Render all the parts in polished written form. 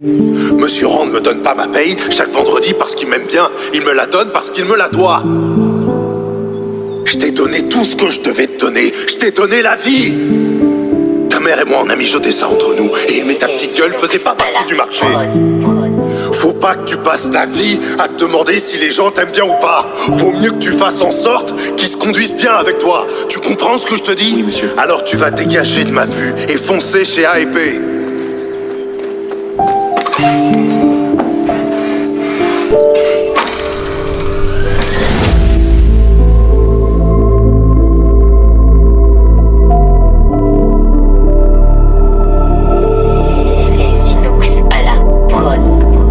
Monsieur Rand ne me donne pas ma paye chaque vendredi parce qu'il m'aime bien. Il me la donne parce qu'il me la doit. Je t'ai donné tout ce que je devais te donner. Je t'ai donné la vie. Ta mère et moi, on a mijoté ça entre nous. Et aimer ta petite gueule faisait pas partie du marché. Faut pas que tu passes ta vie à te demander si les gens t'aiment bien ou pas. Vaut mieux que tu fasses en sorte qu'ils se conduisent bien avec toi. Tu comprends ce que je te dis? Oui, monsieur. Alors tu vas dégager de ma vue et foncer chez A&P.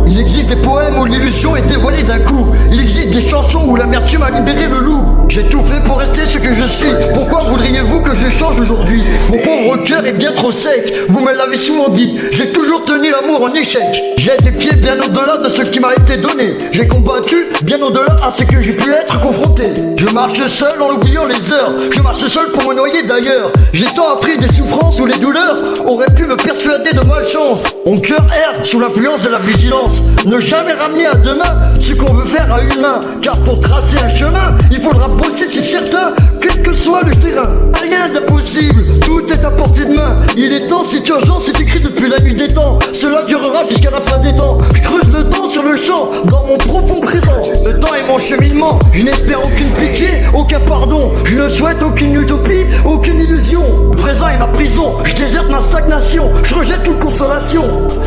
Il existe des poèmes où l'illusion est dévoilée d'un coup. Il existe des chansons où l'amertume a libéré le loup. J'ai tout fait pour rester ce que je suis. Pourquoi voudriez-vous que je change aujourd'hui? Mon pauvre cœur est bien trop sec. Vous me l'avez souvent dit. J'ai toujours tenu l'amour en échec. J'ai des pieds bien au-delà de ce qui m'a été donné. J'ai combattu bien au-delà à ce que j'ai pu être confronté. Je marche seul en oubliant les heures. Je marche seul pour me noyer d'ailleurs. J'ai tant appris des souffrances où les douleurs auraient pu me persuader de malchance. Mon cœur erre sous l'influence de la vigilance. Ne jamais ramener à demain ce qu'on veut faire à une main. Car pour tracer un chemin, il faudra bosser, c'est certain, quel que soit le terrain. Rien d'impossible, tout est à portée de main. Il est temps, c'est urgent, c'est écrit depuis la nuit des temps. Cela durera jusqu'à la fin des temps. Je creuse le temps sur le champ, dans mon profond présent. Le temps est mon cheminement, je n'espère aucune pitié, aucun pardon. Je ne souhaite aucune utopie, aucune illusion. Le présent est ma prison, je déserte ma stagnation. Je rejette toute consolation.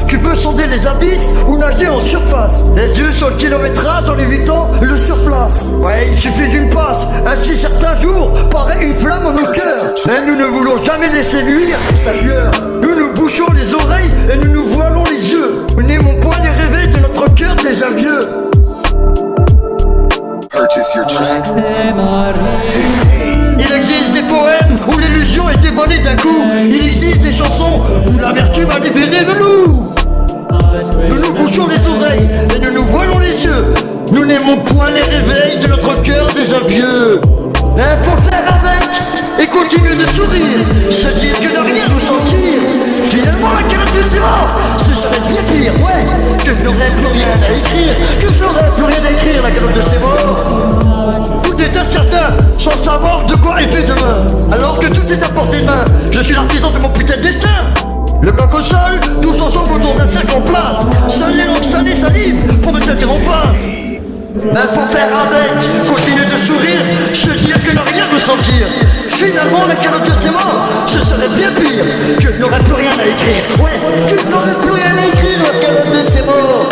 Tu peux sonder les abysses ou nager en surface. Les yeux sur le kilométrage en évitant le surplace. Ouais, il suffit d'une passe. Ainsi certains jours paraît une flamme en nos cœurs. Mais nous ne voulons jamais laisser luire sa lueur. Nous nous bouchons les oreilles et nous nous voilons les yeux. Venez mon poing les réveils de notre cœur déjà vieux. Purchase your tracks today. Il existe des poèmes où l'illusion est dévoilée d'un coup. Il existe des chansons où l'amertume a libéré le loup. Nous nous bouchons les oreilles et nous nous voilons les yeux. Nous n'aimons point les réveils de notre cœur déjà vieux. Mais faut faire avec et continuer de sourire. Se dire que ne rien ressentir. Finalement la calotte de ciment, ce serait bien pire, ouais. Que je n'aurais plus rien à écrire. Que je n'aurais plus rien à écrire, la calotte de ciment. Tout est incertain, sans savoir de quoi est fait demain. Alors que tout est à portée de main, je suis l'artisan de mon putain de destin. Le bloc au sol, tous ensemble autour d'un cercle en place. Seuls les langues salées salivent pour me tenir en face. Mais faut faire avec, continuer de sourire, se dire que ne rien ressentir. Finalement la calotte de ses morts, ce serait bien pire. Que je n'aurais plus rien à écrire. Ouais, que je n'aurais plus rien à écrire, la calotte de ses morts.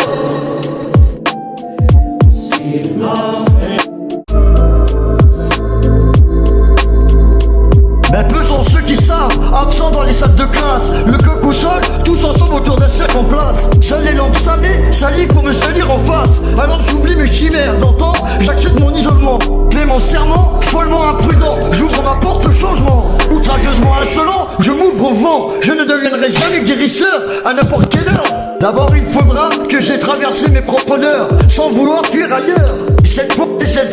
Mais peu sont ceux qui savent, absents dans les salles de classe. Le coq au sol, tous ensemble autour d'un cercle en place. Seules les lampes salées, salives pour me salir en face. Alors j'oublie mes chimères d'antan, j'accepte mon isolement. Mais mon serment, follement imprudent, j'ouvre ma porte au changement. Outrageusement insolent, je m'ouvre au vent. Je ne deviendrai jamais guérisseur à n'importe quelle heure. D'abord il faudra que j'ai traversé mes propres heures, sans vouloir fuir ailleurs. Cette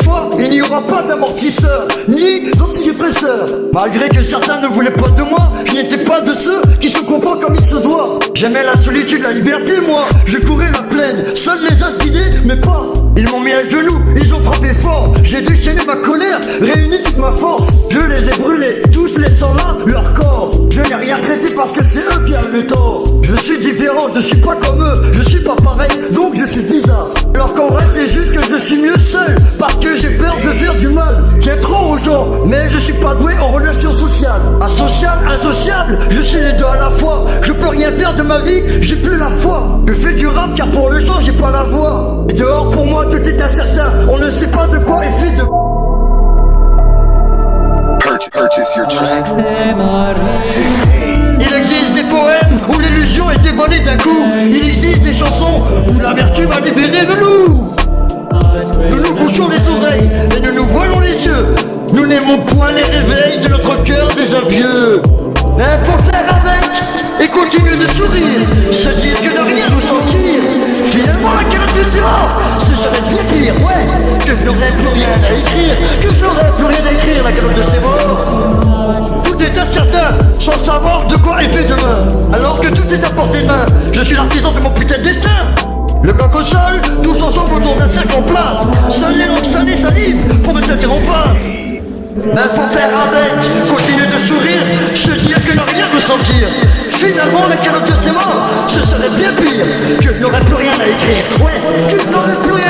fois, il n'y aura pas d'amortisseur, ni d'antidépresseur. Malgré que certains ne voulaient pas de moi, je n'étais pas de ceux qui se comportent comme il se doit. J'aimais la solitude, la liberté, moi. Je courais la plaine, seuls les incidés, mais pas. Ils m'ont mis à genoux, ils ont frappé fort. J'ai déchaîné ma colère, réuni toute ma force. Je les ai brûlés, tous laissant là leur corps. Je n'ai rien regretté parce que c'est eux qui ont le tort. Je suis différent, je suis pas comme eux, je suis pas pareil, donc je suis bizarre. Alors qu'en vrai c'est juste que je suis mieux seul, parce que j'ai peur de faire du mal. J'ai trop aux gens, mais je suis pas doué en relations sociales. Asocial, insociable, je suis les deux à la fois. Je peux rien faire de ma vie, j'ai plus la foi. Je fais du rap car pour le chant j'ai pas la voix. Et dehors pour moi tout est incertain, on ne sait pas de quoi est fait de... Purchase your tracks today. Il existe des poèmes où l'illusion est dévoilée d'un coup. Il existe des chansons où l'amertume a libéré le loup. Nous nous bouchons les oreilles et nous nous voilons les yeux. Nous n'aimons point les réveils de notre cœur déjà vieux. Mais faut faire avec et continuer de sourire. Se dire que ne rien ressentir. Finalement la calotte de ciment, ce serait bien pire, ouais. Que je n'aurais plus rien à écrire. Que je n'aurais plus rien à écrire, la calotte de ciment. Tout est incertain, sans savoir de quoi est fait demain. Alors que que tout est à portée de main. Je suis l'artisan de mon putain de destin. Le coq au sol, tous ensemble autour d'un cercle en place. Seules les langues salées s'animent pour me tenir en face. Mais faut faire avec, continuer de sourire, se dire que ne rien ressentir. Finalement la calotte de ses morts, ce serait bien pire. Tu n'aurais plus rien à écrire, ouais, tu n'aurais plus rien